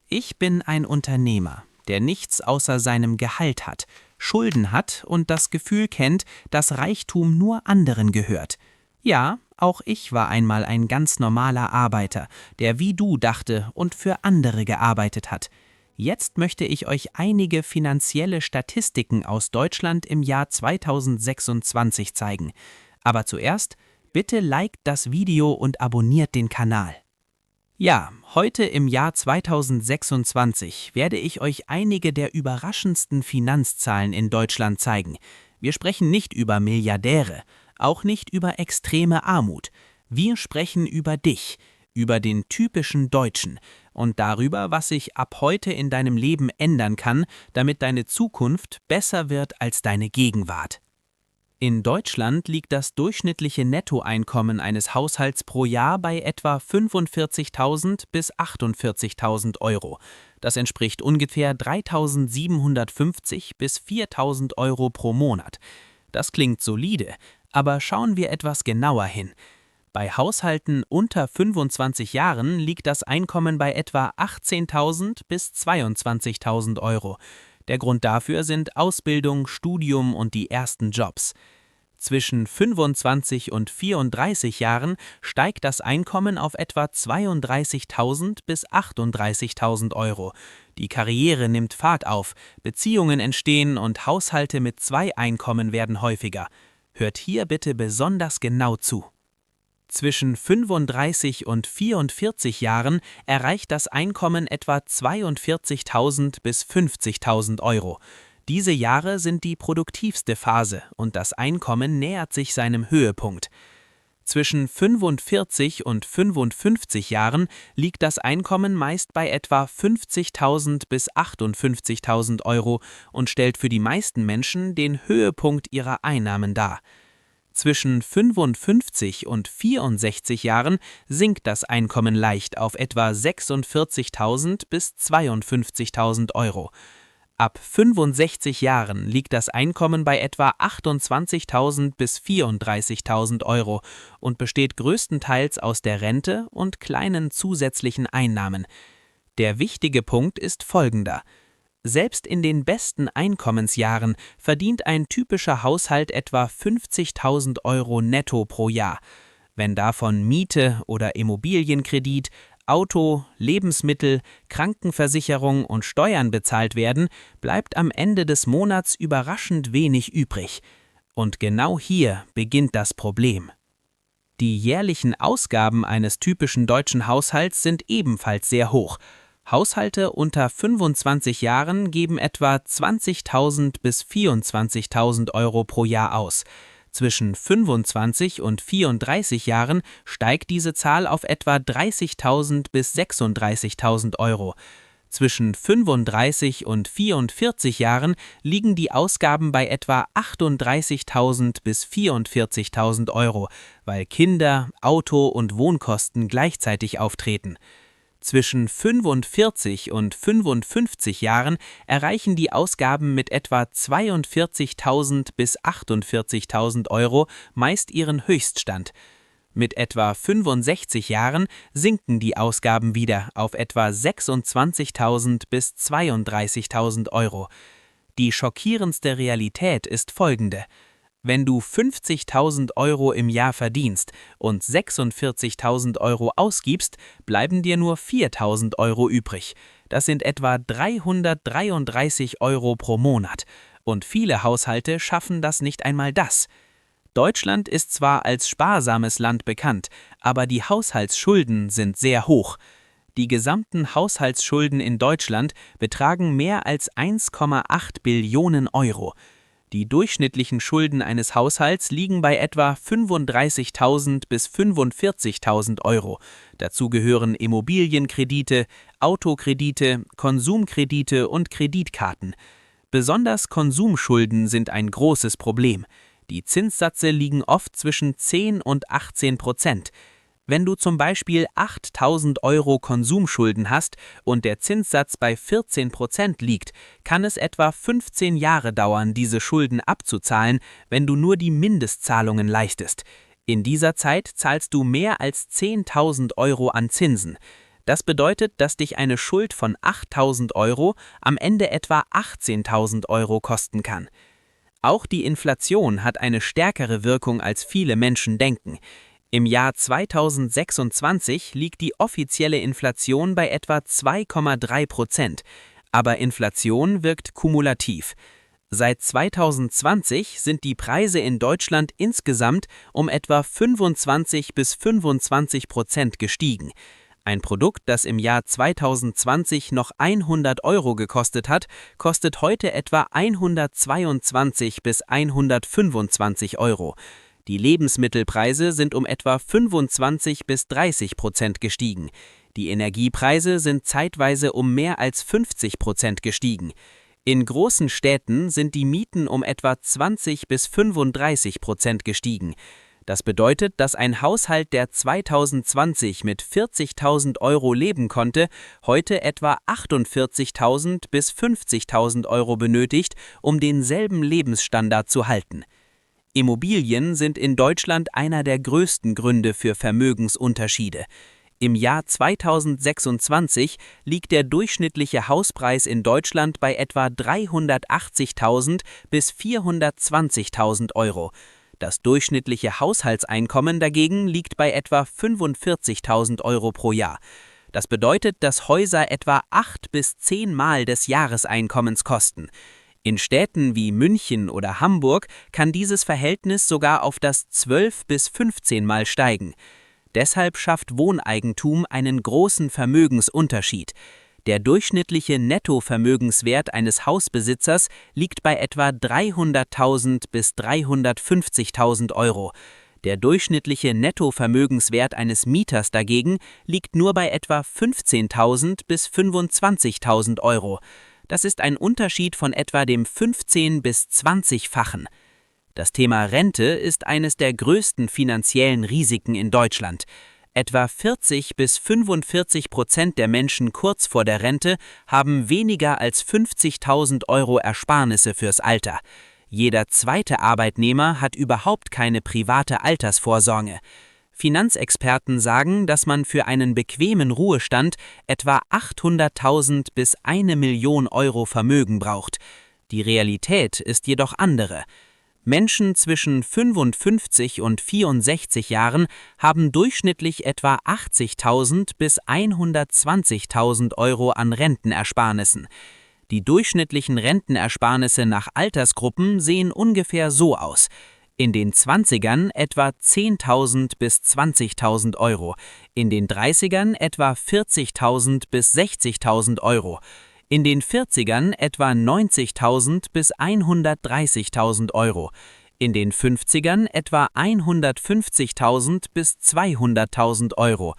Ich bin ein Unternehmer, der nichts außer seinem Gehalt hat, Schulden hat und das Gefühl kennt, dass Reichtum nur anderen gehört. Ja, auch ich war einmal ein ganz normaler Arbeiter, der wie du dachte und für andere gearbeitet hat. Jetzt möchte ich euch einige finanzielle Statistiken aus Deutschland im Jahr 2026 zeigen. Aber zuerst, bitte liked das Video und abonniert den Kanal. Ja, heute im Jahr 2026 werde ich euch einige der überraschendsten Finanzzahlen in Deutschland zeigen. Wir sprechen nicht über Milliardäre, auch nicht über extreme Armut. Wir sprechen über dich, über den typischen Deutschen und darüber, was sich ab heute in deinem Leben ändern kann, damit deine Zukunft besser wird als deine Gegenwart. In Deutschland liegt das durchschnittliche Nettoeinkommen eines Haushalts pro Jahr bei etwa 45.000 bis 48.000 Euro. Das entspricht ungefähr 3.750 bis 4.000 Euro pro Monat. Das klingt solide, aber schauen wir etwas genauer hin. Bei Haushalten unter 25 Jahren liegt das Einkommen bei etwa 18.000 bis 22.000 Euro. Der Grund dafür sind Ausbildung, Studium und die ersten Jobs. Zwischen 25 und 34 Jahren steigt das Einkommen auf etwa 32.000 bis 38.000 Euro. Die Karriere nimmt Fahrt auf, Beziehungen entstehen und Haushalte mit zwei Einkommen werden häufiger. Hört hier bitte besonders genau zu. Zwischen 35 und 44 Jahren erreicht das Einkommen etwa 42.000 bis 50.000 Euro. Diese Jahre sind die produktivste Phase und das Einkommen nähert sich seinem Höhepunkt. Zwischen 45 und 55 Jahren liegt das Einkommen meist bei etwa 50.000 bis 58.000 Euro und stellt für die meisten Menschen den Höhepunkt ihrer Einnahmen dar. Zwischen 55 und 64 Jahren sinkt das Einkommen leicht auf etwa 46.000 bis 52.000 Euro. Ab 65 Jahren liegt das Einkommen bei etwa 28.000 bis 34.000 Euro und besteht größtenteils aus der Rente und kleinen zusätzlichen Einnahmen. Der wichtige Punkt ist folgender: Selbst in den besten Einkommensjahren verdient ein typischer Haushalt etwa 50.000 Euro netto pro Jahr. Wenn davon Miete oder Immobilienkredit, Auto, Lebensmittel, Krankenversicherung und Steuern bezahlt werden, bleibt am Ende des Monats überraschend wenig übrig. Und genau hier beginnt das Problem. Die jährlichen Ausgaben eines typischen deutschen Haushalts sind ebenfalls sehr hoch. Haushalte unter 25 Jahren geben etwa 20.000 bis 24.000 Euro pro Jahr aus. Zwischen 25 und 34 Jahren steigt diese Zahl auf etwa 30.000 bis 36.000 Euro. Zwischen 35 und 44 Jahren liegen die Ausgaben bei etwa 38.000 bis 44.000 Euro, weil Kinder, Auto und Wohnkosten gleichzeitig auftreten. Zwischen 45 und 55 Jahren erreichen die Ausgaben mit etwa 42.000 bis 48.000 Euro meist ihren Höchststand. Mit etwa 65 Jahren sinken die Ausgaben wieder auf etwa 26.000 bis 32.000 Euro. Die schockierendste Realität ist folgende: Wenn du 50.000 Euro im Jahr verdienst und 46.000 Euro ausgibst, bleiben dir nur 4.000 Euro übrig. Das sind etwa 333 Euro pro Monat. Und viele Haushalte schaffen das nicht einmal das. Deutschland ist zwar als sparsames Land bekannt, aber die Haushaltsschulden sind sehr hoch. Die gesamten Haushaltsschulden in Deutschland betragen mehr als 1,8 Billionen Euro. Die durchschnittlichen Schulden eines Haushalts liegen bei etwa 35.000 bis 45.000 Euro. Dazu gehören Immobilienkredite, Autokredite, Konsumkredite und Kreditkarten. Besonders Konsumschulden sind ein großes Problem. Die Zinssätze liegen oft zwischen 10 und 18%. Wenn du zum Beispiel 8.000 Euro Konsumschulden hast und der Zinssatz bei 14% liegt, kann es etwa 15 Jahre dauern, diese Schulden abzuzahlen, wenn du nur die Mindestzahlungen leistest. In dieser Zeit zahlst du mehr als 10.000 Euro an Zinsen. Das bedeutet, dass dich eine Schuld von 8.000 Euro am Ende etwa 18.000 Euro kosten kann. Auch die Inflation hat eine stärkere Wirkung, als viele Menschen denken. Im Jahr 2026 liegt die offizielle Inflation bei etwa 2,3%, aber Inflation wirkt kumulativ. Seit 2020 sind die Preise in Deutschland insgesamt um etwa 25% gestiegen. Ein Produkt, das im Jahr 2020 noch 100 Euro gekostet hat, kostet heute etwa 122 bis 125 Euro. Die Lebensmittelpreise sind um etwa 25% gestiegen. Die Energiepreise sind zeitweise um mehr als 50% gestiegen. In großen Städten sind die Mieten um etwa 20–35% gestiegen. Das bedeutet, dass ein Haushalt, der 2020 mit 40.000 Euro leben konnte, heute etwa 48.000 bis 50.000 Euro benötigt, um denselben Lebensstandard zu halten. Immobilien sind in Deutschland einer der größten Gründe für Vermögensunterschiede. Im Jahr 2026 liegt der durchschnittliche Hauspreis in Deutschland bei etwa 380.000 bis 420.000 Euro. Das durchschnittliche Haushaltseinkommen dagegen liegt bei etwa 45.000 Euro pro Jahr. Das bedeutet, dass Häuser etwa 8 bis 10 Mal des Jahreseinkommens kosten. In Städten wie München oder Hamburg kann dieses Verhältnis sogar auf das 12 bis 15 Mal steigen. Deshalb schafft Wohneigentum einen großen Vermögensunterschied. Der durchschnittliche Nettovermögenswert eines Hausbesitzers liegt bei etwa 300.000 bis 350.000 Euro. Der durchschnittliche Nettovermögenswert eines Mieters dagegen liegt nur bei etwa 15.000 bis 25.000 Euro. Das ist ein Unterschied von etwa dem 15- bis 20-fachen. Das Thema Rente ist eines der größten finanziellen Risiken in Deutschland. Etwa 40–45% der Menschen kurz vor der Rente haben weniger als 50.000 Euro Ersparnisse fürs Alter. Jeder zweite Arbeitnehmer hat überhaupt keine private Altersvorsorge. Finanzexperten sagen, dass man für einen bequemen Ruhestand etwa 800.000 bis 1 Million Euro Vermögen braucht. Die Realität ist jedoch andere. Menschen zwischen 55 und 64 Jahren haben durchschnittlich etwa 80.000 bis 120.000 Euro an Rentenersparnissen. Die durchschnittlichen Rentenersparnisse nach Altersgruppen sehen ungefähr so aus. In den 20ern etwa 10.000 bis 20.000 Euro, in den 30ern etwa 40.000 bis 60.000 Euro, in den 40ern etwa 90.000 bis 130.000 Euro, in den 50ern etwa 150.000 bis 200.000 Euro,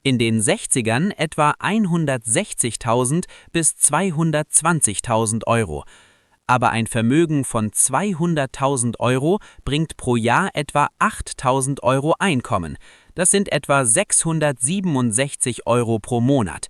in den 60ern etwa 160.000 bis 220.000 Euro. Aber ein Vermögen von 200.000 Euro bringt pro Jahr etwa 8.000 Euro Einkommen. Das sind etwa 667 Euro pro Monat.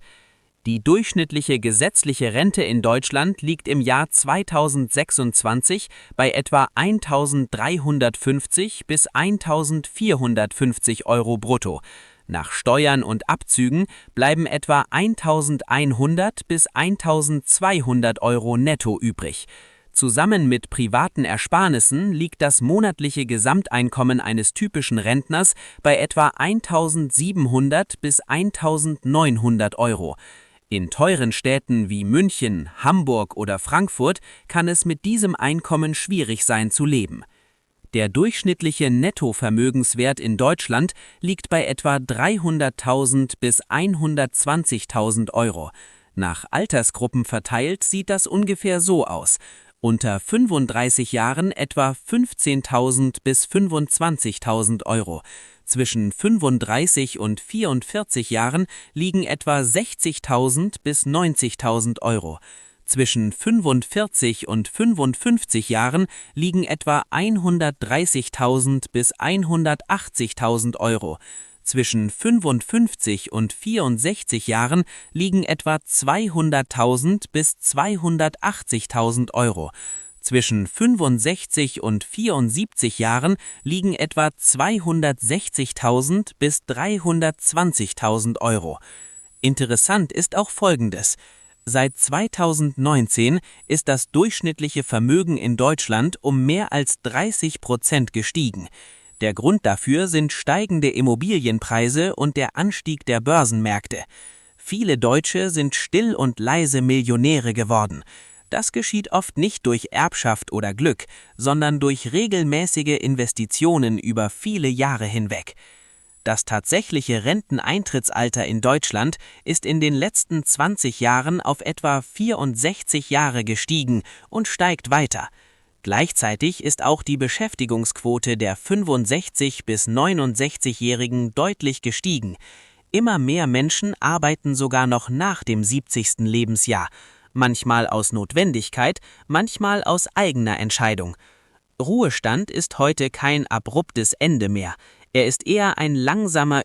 Die durchschnittliche gesetzliche Rente in Deutschland liegt im Jahr 2026 bei etwa 1.350 bis 1.450 Euro brutto. Nach Steuern und Abzügen bleiben etwa 1.100 bis 1.200 Euro netto übrig. Zusammen mit privaten Ersparnissen liegt das monatliche Gesamteinkommen eines typischen Rentners bei etwa 1.700 bis 1.900 Euro. In teuren Städten wie München, Hamburg oder Frankfurt kann es mit diesem Einkommen schwierig sein zu leben. Der durchschnittliche Nettovermögenswert in Deutschland liegt bei etwa 300.000 bis 120.000 Euro. Nach Altersgruppen verteilt sieht das ungefähr so aus. Unter 35 Jahren etwa 15.000 bis 25.000 Euro. Zwischen 35 und 44 Jahren liegen etwa 60.000 bis 90.000 Euro. Zwischen 45 und 55 Jahren liegen etwa 130.000 bis 180.000 Euro. Zwischen 55 und 64 Jahren liegen etwa 200.000 bis 280.000 Euro. Zwischen 65 und 74 Jahren liegen etwa 260.000 bis 320.000 Euro. Interessant ist auch Folgendes. Seit 2019 ist das durchschnittliche Vermögen in Deutschland um mehr als 30% gestiegen. Der Grund dafür sind steigende Immobilienpreise und der Anstieg der Börsenmärkte. Viele Deutsche sind still und leise Millionäre geworden. Das geschieht oft nicht durch Erbschaft oder Glück, sondern durch regelmäßige Investitionen über viele Jahre hinweg. Das tatsächliche Renteneintrittsalter in Deutschland ist in den letzten 20 Jahren auf etwa 64 Jahre gestiegen und steigt weiter. Gleichzeitig ist auch die Beschäftigungsquote der 65- bis 69-Jährigen deutlich gestiegen. Immer mehr Menschen arbeiten sogar noch nach dem 70. Lebensjahr, manchmal aus Notwendigkeit, manchmal aus eigener Entscheidung. Ruhestand ist heute kein abruptes Ende mehr. Er ist eher ein langsamer